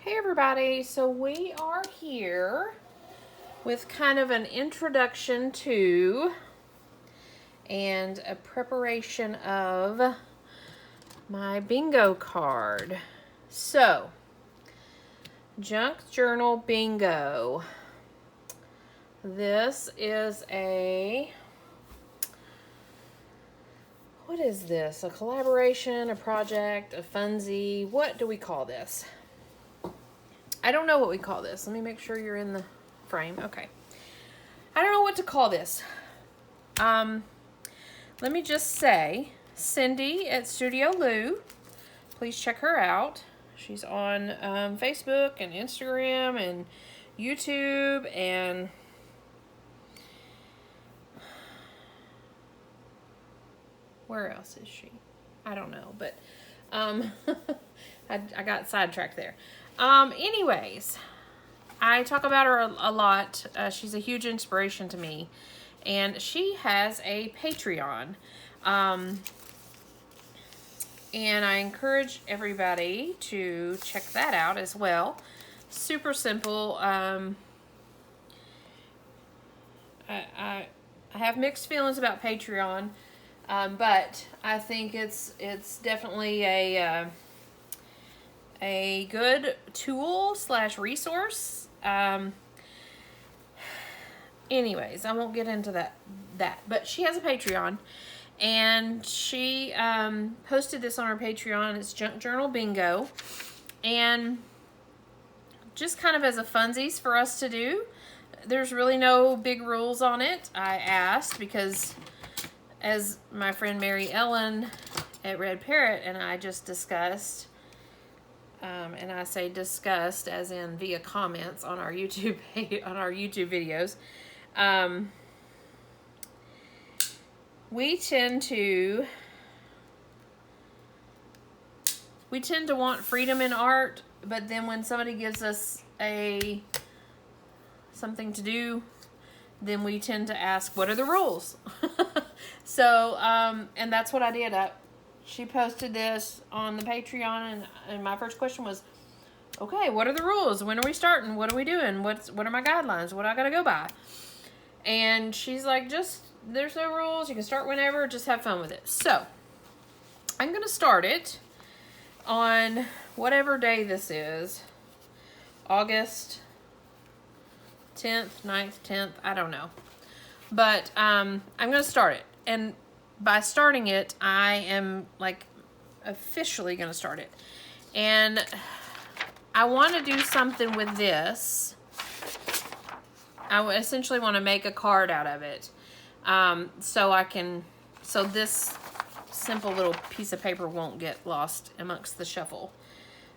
Hey everybody, so we are here with kind of an introduction to and a preparation of my bingo card. So, Junk Journal Bingo. This is what is this? A collaboration, a project, a funzie? What do we call this? I don't know what we call this. Let me make sure you're in the frame. Okay. I don't know what to call this. Let me just say, Cindy at Studio Lou, please check her out. She's on Facebook and Instagram and YouTube and where else is she? I don't know, but I got sidetracked there. Anyways, I talk about her a lot. She's a huge inspiration to me. And she has a Patreon. And I encourage everybody to check that out as well. Super simple. I have mixed feelings about Patreon. But I think it's definitely a good tool / resource. Anyways, I won't get into that. But she has a Patreon, and she posted this on her Patreon. It's Junk Journal Bingo, and just kind of as a funsies for us to do. There's really no big rules on it. I asked because, as my friend Mary Ellen at Red Parrot and I just discussed, and I say discussed as in via comments on our YouTube videos. We tend to want freedom in art, but then when somebody gives us something to do, then we tend to ask, what are the rules? So, and that's what I did. She posted this on the Patreon, and my first question was, okay, what are the rules? When are we starting? What are we doing? What are my guidelines? What do I gotta go by? And she's like, there's no rules. You can start whenever. Just have fun with it. So, I'm gonna start it on whatever day this is. August 10th, 9th, 10th. I don't know. But I'm gonna start it. And by starting it, I am like officially gonna start it. And I want to do something with this. I essentially want to make a card out of it. So this simple little piece of paper won't get lost amongst the shuffle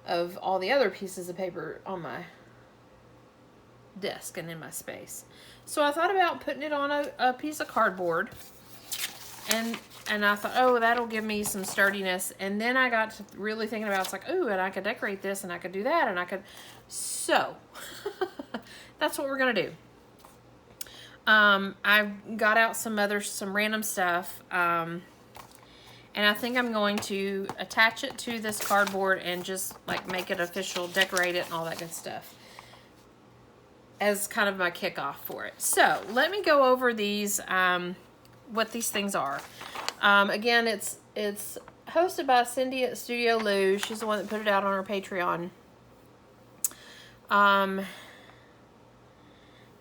of all the other pieces of paper on my desk and in my space. So I thought about putting it on a piece of cardboard. And I thought, oh, that'll give me some sturdiness. And then I got to really thinking about, it's like, ooh, and I could decorate this, and I could do that, and I could. So, that's what we're going to do. I got out some random stuff. And I think I'm going to attach it to this cardboard and just, like, make it official, decorate it, and all that good stuff as kind of my kickoff for it. So, let me go over these, what these things are. Again, it's hosted by Cindy at Studio Lou. She's the one that put it out on her Patreon.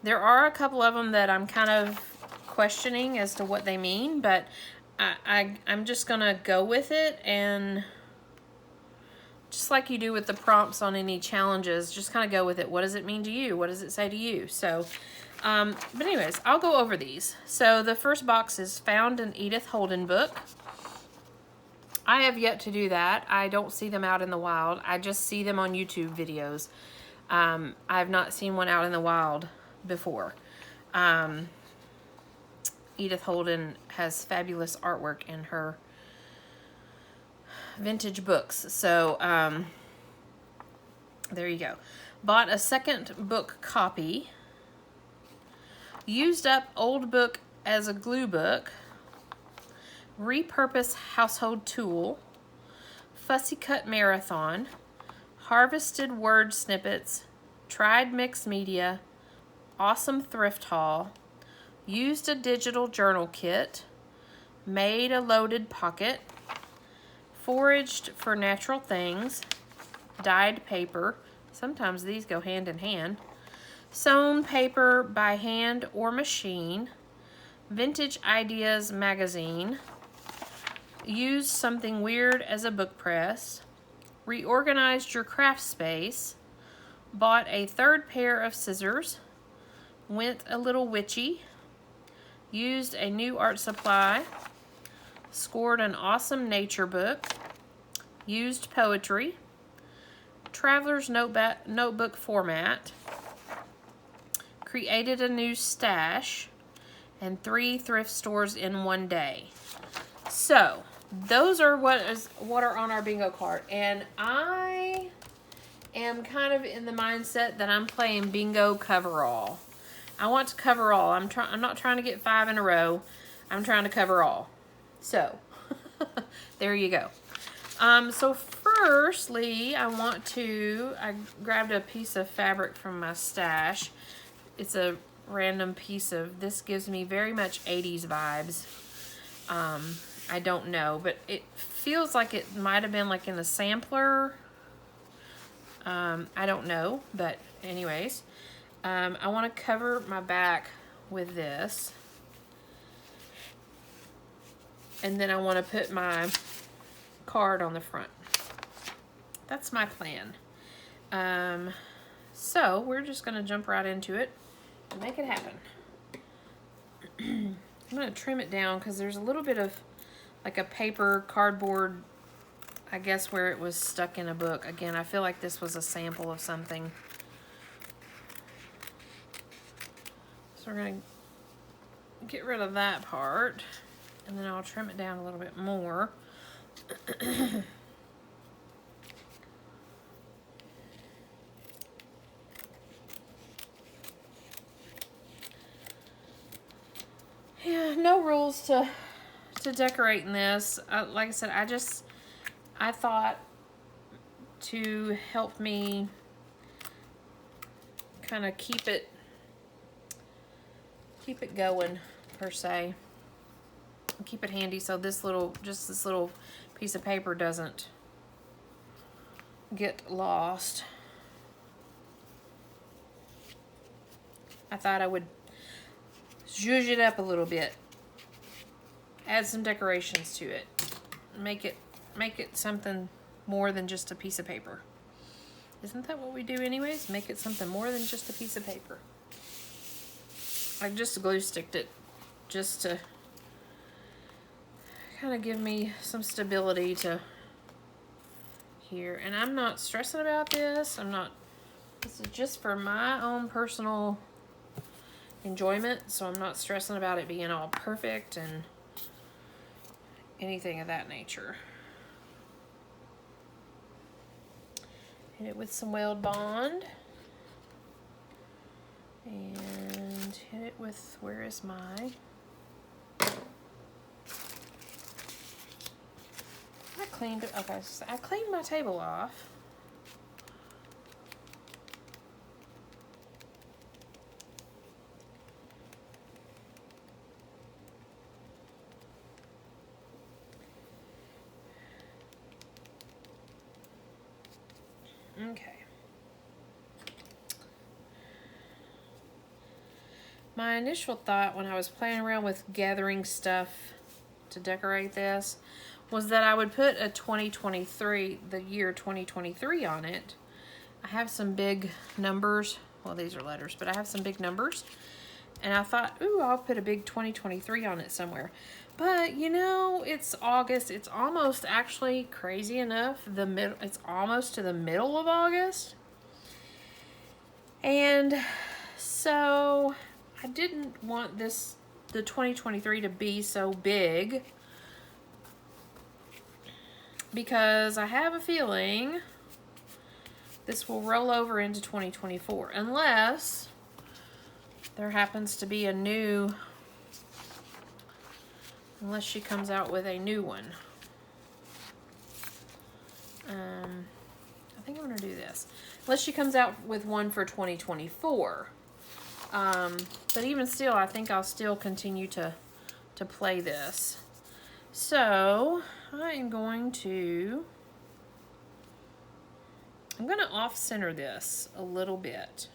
There are a couple of them that I'm kind of questioning as to what they mean, but I'm just gonna go with it, and just like you do with the prompts on any challenges, just kind of go with it. What does it mean to you? What does it say to you? So, but anyways, I'll go over these. So the first box is Found an Edith Holden book. I have yet to do that. I don't see them out in the wild. I just see them on YouTube videos. I've not seen one out in the wild before. Edith Holden has fabulous artwork in her vintage books. So, there you go. Bought a second book copy. Used up old book as a glue book. Repurpose household tool. Fussy Cut Marathon. Harvested Word Snippets, tried mixed media, awesome thrift haul, used a digital journal kit, made a loaded pocket, foraged for natural things, dyed paper, sometimes these go hand in hand, sewn paper by hand or machine, Vintage Ideas magazine, used something weird as a book press, reorganized your craft space, bought a third pair of scissors, went a little witchy, used a new art supply, scored an awesome nature book, used poetry, traveler's notebook format, created a new stash, and 3 thrift stores in one day. So those are what are on our bingo card, and I am kind of in the mindset that I'm playing bingo cover all. I want to cover all. I'm not trying to get 5 in a row. I'm trying to cover all. So there you go. So firstly, I grabbed a piece of fabric from my stash. It's a random piece of, this gives me very much 80s vibes. I don't know, but it feels like it might have been like in a sampler. I don't know, but anyways, I want to cover my back with this. And then I want to put my card on the front. That's my plan. So we're just going to jump right into it and make it happen. I'm going to trim it down because there's a little bit of like a paper cardboard, I guess, where it was stuck in a book. Again, I feel like this was a sample of something. So we're going to get rid of that part, and then I'll trim it down a little bit more. Yeah, no rules to decorating this. Like I said, I thought to help me kind of keep it going, per se. Keep it handy so this little piece of paper doesn't get lost. I thought I would zhuzh it up a little bit. Add some decorations to it. Make it something more than just a piece of paper. Isn't that what we do anyways? Make it something more than just a piece of paper. I just glue sticked it just to kind of give me some stability to here. And I'm not stressing about this. This is just for my own personal enjoyment, so I'm not stressing about it being all perfect and anything of that nature. Hit it with some Weld Bond. And hit it with, where is my... I cleaned my table off. Okay. My initial thought when I was playing around with gathering stuff to decorate this was that I would put a 2023, the year 2023 on it. I have some big numbers. Well, these are letters, but I have some big numbers. And I thought, ooh, I'll put a big 2023 on it somewhere. But, you know, it's August. It's almost, actually, crazy enough, it's almost to the middle of August. And so I didn't want the 2023 to be so big, because I have a feeling this will roll over into 2024, unless there happens to be unless she comes out with a new one. I think I'm going to do this. Unless she comes out with one for 2024. But even still, I think I'll still continue to play this. So, I'm going to off-center this a little bit.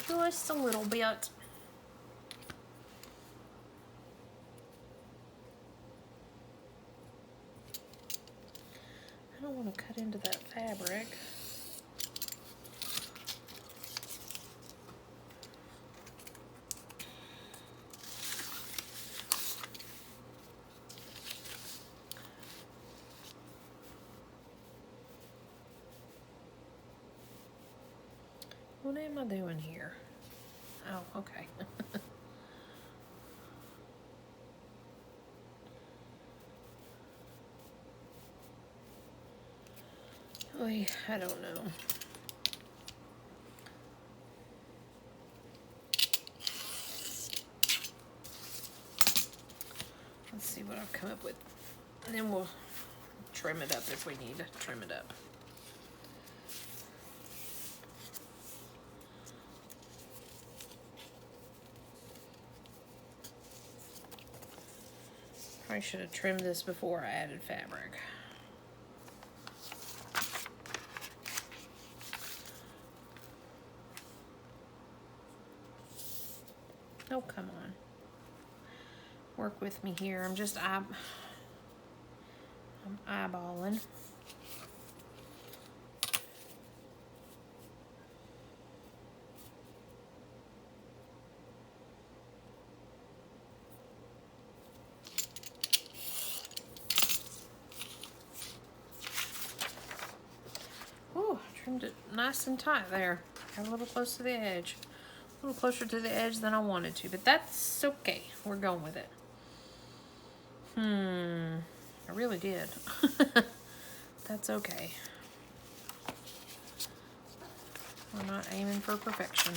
Just a little bit. I don't want to cut into that fabric. What am I doing here? Oh, okay. I don't know. Let's see what I've come up with. And then we'll trim it up if we need to trim it up. I should have trimmed this before I added fabric. Oh, come on. Work with me here. I'm eyeballing. Ooh, trimmed it nice and tight there. Got a little close to the edge. A little closer to the edge than I wanted to, but that's okay. We're going with it. I really did. That's okay. We're not aiming for perfection.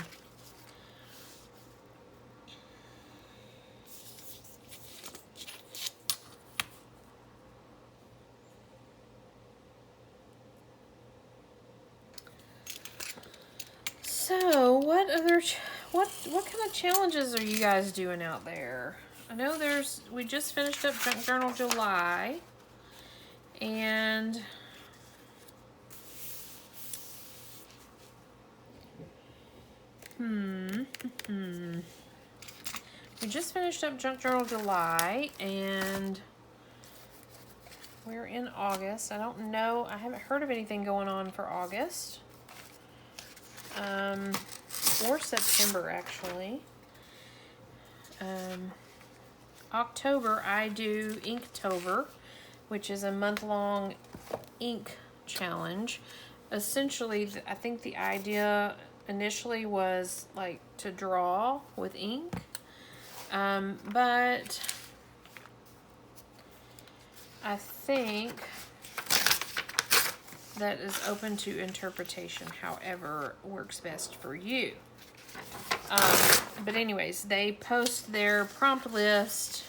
So, what kind of challenges are you guys doing out there? I know we just finished up Junk Journal July, and we just finished up Junk Journal July, and we're in August. I don't know, I haven't heard of anything going on for August. Or September, actually. October, I do Inktober, which is a month-long ink challenge. Essentially, I think the idea initially was like to draw with ink, but I think that is open to interpretation, however works best for you. But anyways, they post their prompt list.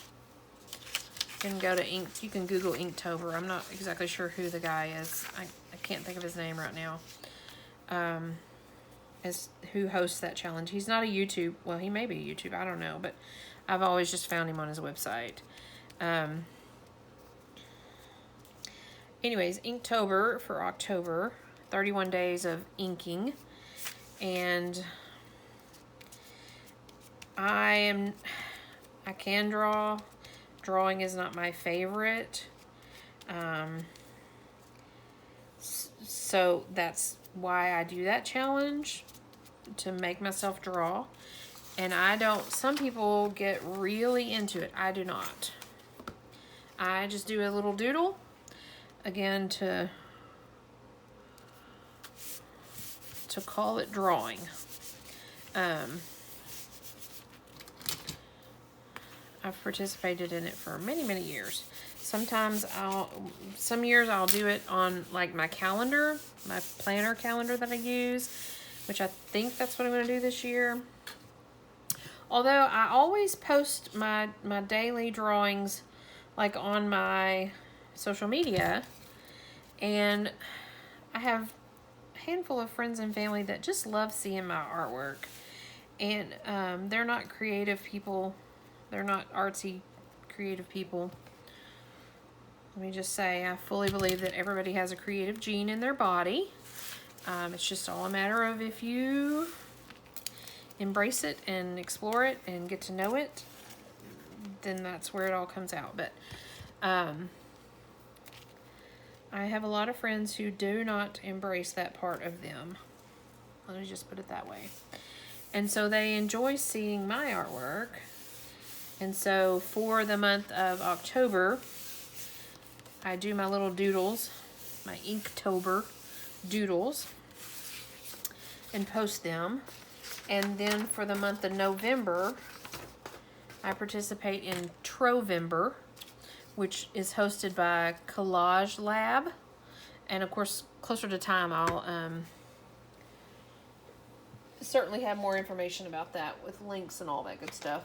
You can go to Ink. You can Google Inktober. I'm not exactly sure who the guy is. I can't think of his name right now. As who hosts that challenge. He's not a YouTube. Well, he may be a YouTube. I don't know. But I've always just found him on his website. Anyways, Inktober for October. 31 days of inking. And I can draw. Drawing is not my favorite. So that's why I do that challenge, to make myself draw. And some people get really into it. I do not. I just do a little doodle, again, to call it drawing. I've participated in it for many, many years. Some years I'll do it on like my calendar, my planner calendar that I use, which I think that's what I'm going to do this year. Although I always post my daily drawings like on my social media, and I have a handful of friends and family that just love seeing my artwork. And they're not creative people. They're not artsy, creative people. Let me just say, I fully believe that everybody has a creative gene in their body. It's just all a matter of if you embrace it and explore it and get to know it, then that's where it all comes out. But I have a lot of friends who do not embrace that part of them. Let me just put it that way. And so they enjoy seeing my artwork. And so for the month of October, I do my little doodles, my Inktober doodles, and post them. And then for the month of November, I participate in Trovember, which is hosted by Collage Lab. And of course, closer to time, I'll certainly have more information about that with links and all that good stuff.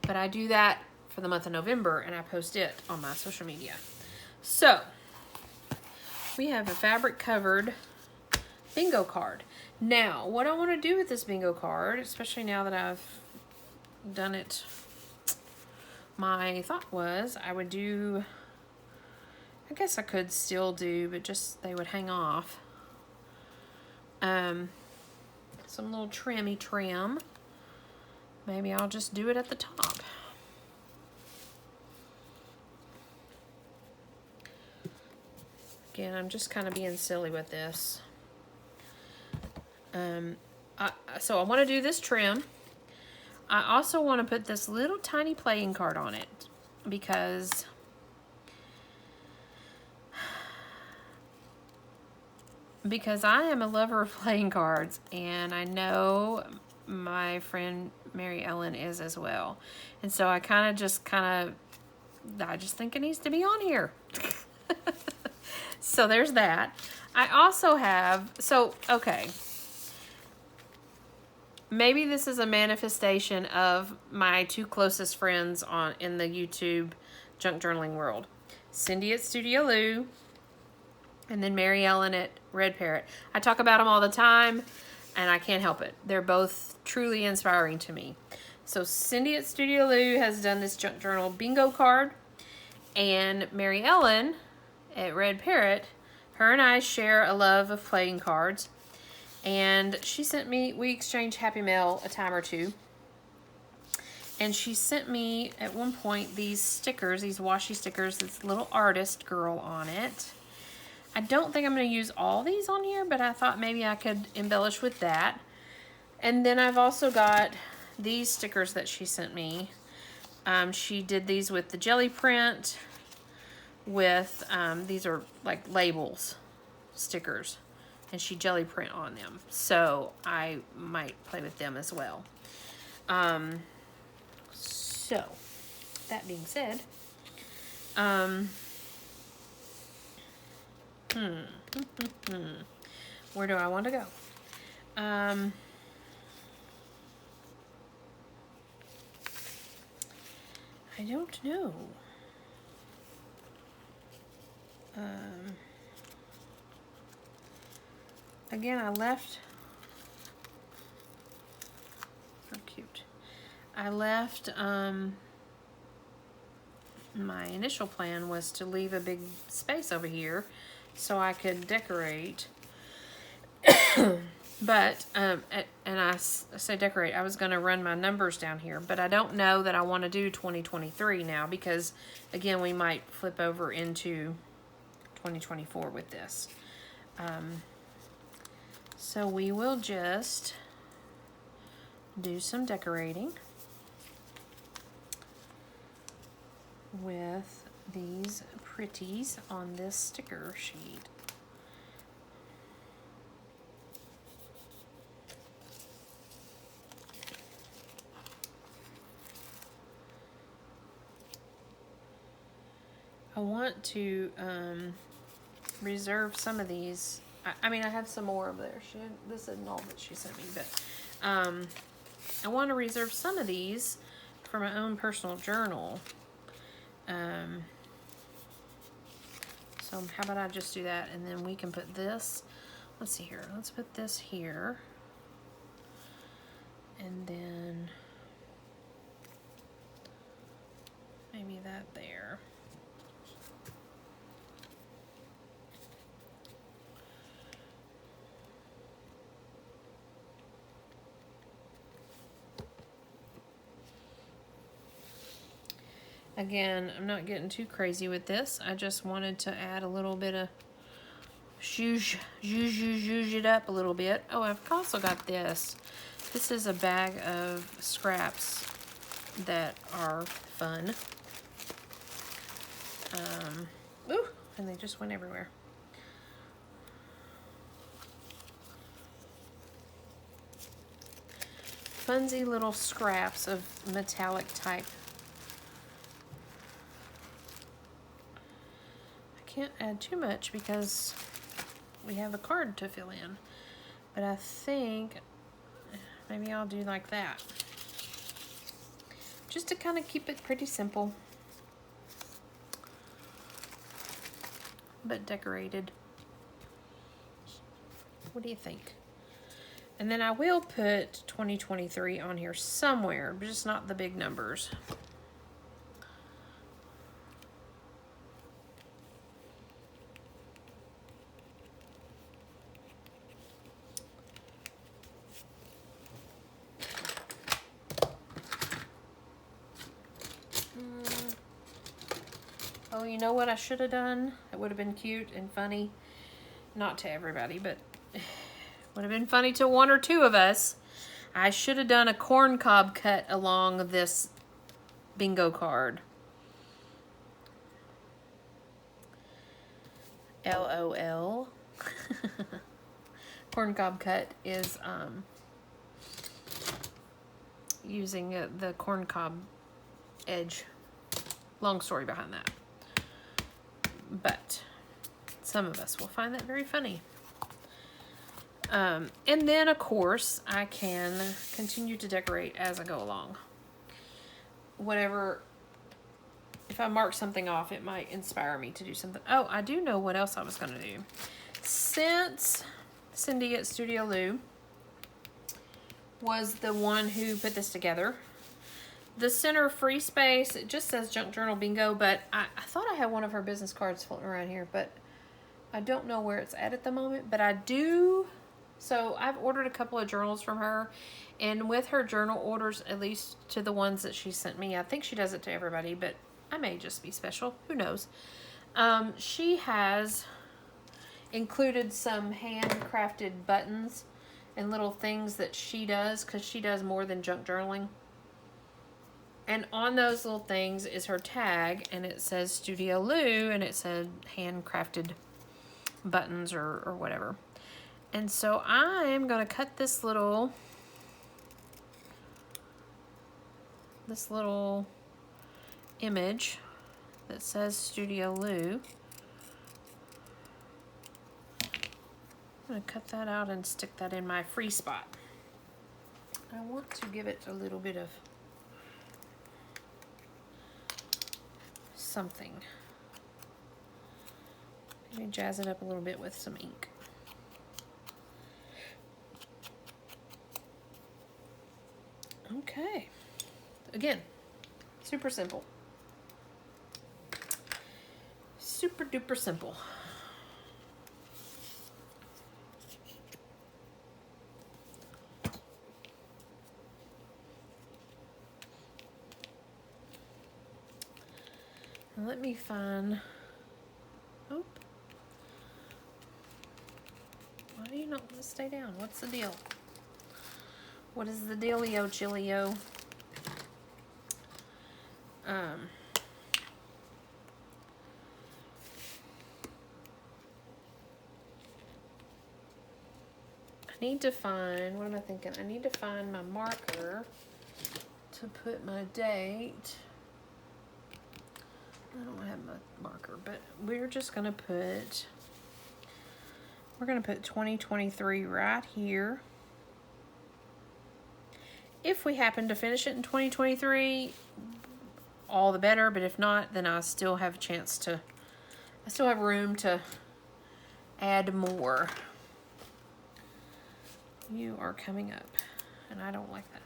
But I do that for the month of November, and I post it on my social media. So, we have a fabric covered bingo card. Now, what I want to do with this bingo card, especially now that I've done it, my thought was I would do, I guess I could still do, but just they would hang off. Some little trimmy trim. Maybe I'll just do it at the top. Again, I'm just kind of being silly with this. So I want to do this trim. I also want to put this little tiny playing card on it because I am a lover of playing cards, and I know my friend Mary Ellen is as well. And so I just think it needs to be on here. So there's that. I also have, okay. Maybe this is a manifestation of my two closest friends in the YouTube junk journaling world. Cindy at Studio Lou, and then Mary Ellen at Red Parrot. I talk about them all the time, and I can't help it. They're both truly inspiring to me. So Cindy at Studio Lou has done this junk journal bingo card, and Mary Ellen at Red Parrot, her and I share a love of playing cards. And she sent me, we exchanged Happy Mail a time or two. And she sent me at one point these stickers, these washi stickers, this little artist girl on it. I don't think I'm going to use all these on here, but I thought maybe I could embellish with that. And then I've also got these stickers that she sent me. She did these with the jelly print, with, these are like labels, stickers. And she jelly print on them. So I might play with them as well. So that being said, where do I want to go? I don't know. Again, I left, oh cute, I left, my initial plan was to leave a big space over here so I could decorate, but, and I say decorate, I was going to run my numbers down here, but I don't know that I want to do 2023 now because, again, we might flip over into 2024 with this. So we will just do some decorating with these pretties on this sticker sheet. I want to reserve some of these. I mean, I have some more over there. This isn't all that she sent me, but I want to reserve some of these for my own personal journal. So how about I just do that, and then we can put this, let's see here, let's put this here, and then maybe that there. Again, I'm not getting too crazy with this. I just wanted to add a little bit of zhuzh it up a little bit. Oh, I've also got this. This is a bag of scraps that are fun. Ooh, and they just went everywhere. Funsy little scraps of metallic type. Can't add too much because we have a card to fill in, but I think maybe I'll do like that, just to kind of keep it pretty simple but decorated. What do you think? And then I will put 2023 on here somewhere, but just not the big numbers. Oh, you know what I should have done? It would have been cute and funny. Not to everybody, but would have been funny to one or two of us. I should have done a corn cob cut along this bingo card. LOL. Corn cob cut is using the corn cob edge. Long story behind that. But some of us will find that very funny. And then, of course, I can continue to decorate as I go along. Whatever, if I mark something off, it might inspire me to do something. Oh, I do know what else I was going to do. Since Cindy at Studio Lou was the one who put this together, the center free space, it just says Junk Journal Bingo, but I thought I had one of her business cards floating around here, but I don't know where it's at the moment, but I do. So I've ordered a couple of journals from her, and with her journal orders, at least to the ones that she sent me, I think she does it to everybody, but I may just be special, who knows. She has included some handcrafted buttons and little things that she does, because she does more than junk journaling. And on those little things is her tag, and it says Studio Lou, and it said handcrafted buttons or whatever. And so I am going to cut this little image that says Studio Lou. I'm going to cut that out and stick that in my free spot. I want to give it a little bit of something. Maybe jazz it up a little bit with some ink. Okay. Again, super simple. Super duper simple. Let me find. Oh. Why do you not want to stay down? What's the deal? What is the dealio, Chilio? I need to find, what am I thinking? I need to find my marker to put my date. I don't have my marker, but we're just going to put, 2023 right here. If we happen to finish it in 2023, all the better. But if not, then I still have a chance to, I still have room to add more. You are coming up, and I don't like that.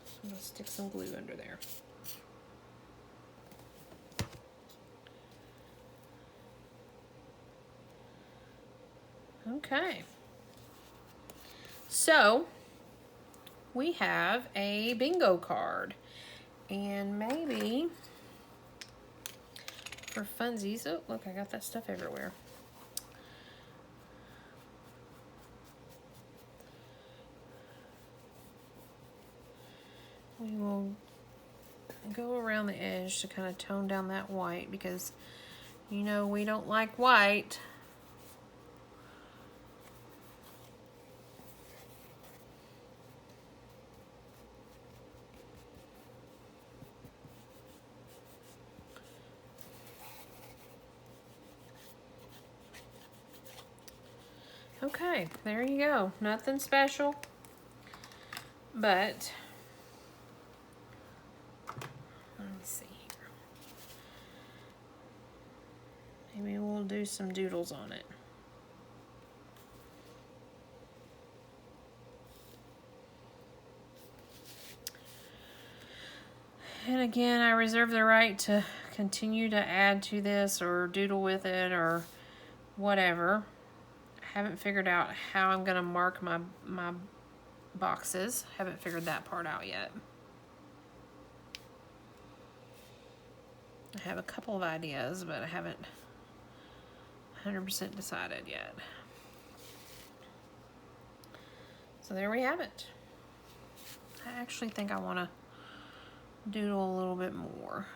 So I'm going to stick some glue under there. Okay. So, we have a bingo card. And maybe for funsies, oh, look, I got that stuff everywhere. We will go around the edge to kind of tone down that white because, you know, we don't like white. Okay, there you go. Nothing special, but let me see here. Maybe we'll do some doodles on it. And again, I reserve the right to continue to add to this or doodle with it or whatever. I haven't figured out how I'm going to mark my boxes. Haven't figured that part out yet. I have a couple of ideas, but I haven't 100% decided yet. So there we have it. I actually think I want to doodle a little bit more.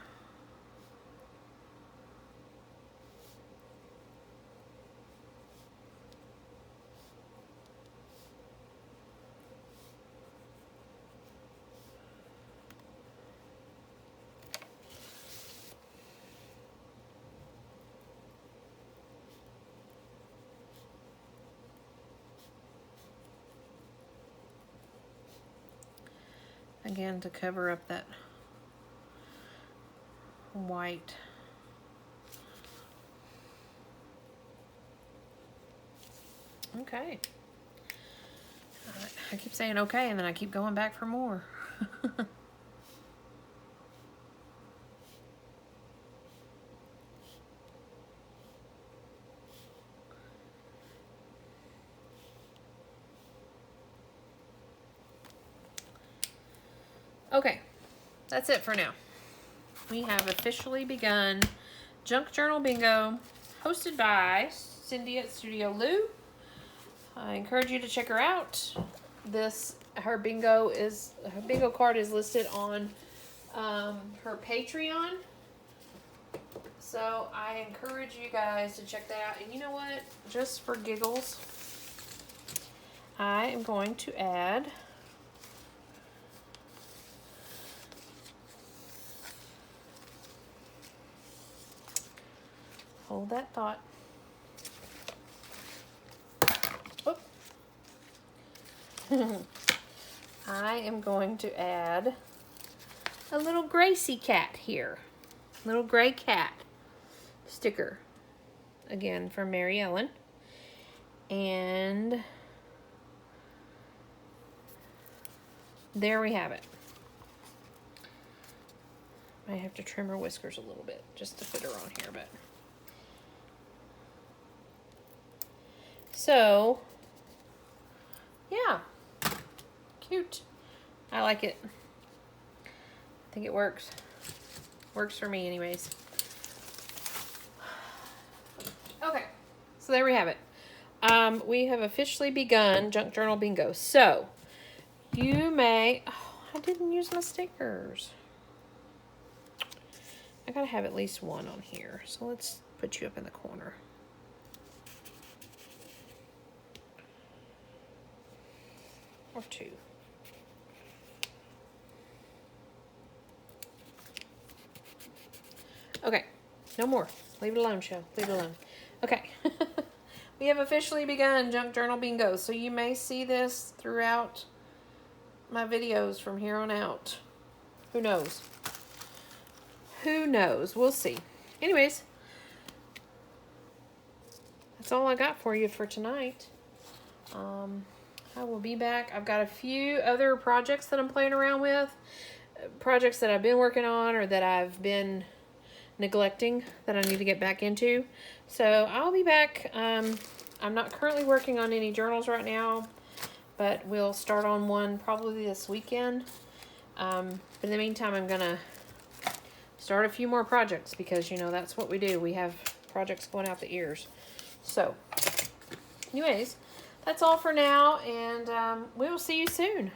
Again, to cover up that white. Okay. I keep saying okay, and then I keep going back for more. Okay, that's it for now. We have officially begun Junk Journal Bingo, hosted by Cindy at Studio Lou. I encourage you to check her out. Her bingo card is listed on her Patreon. So I encourage you guys to check that out. And you know what? Just for giggles, I am going to add hold that thought. Oh. I am going to add a little Gracie cat here. Little gray cat sticker. Again, from Mary Ellen. And there we have it. I have to trim her whiskers a little bit just to fit her on here, but so yeah, cute. I like it. I think it works. Works for me anyways. Okay, so there we have it. We have officially begun Junk Journal Bingo. So you may, oh, I didn't use my stickers. I gotta have at least one on here. So let's put you up in the corner. Or two. Okay, no more. Leave it alone, show. Leave it alone. Okay. We have officially begun Junk Journal Bingo. So you may see this throughout my videos from here on out. Who knows? Who knows? We'll see. Anyways, that's all I got for you for tonight. I will be back. I've got a few other projects that I'm playing around with. Projects that I've been working on or that I've been neglecting that I need to get back into. So I'll be back. I'm not currently working on any journals right now, but we'll start on one probably this weekend. But in the meantime, I'm going to start a few more projects because, you know, that's what we do. We have projects going out the ears. So, anyways, that's all for now, and we will see you soon.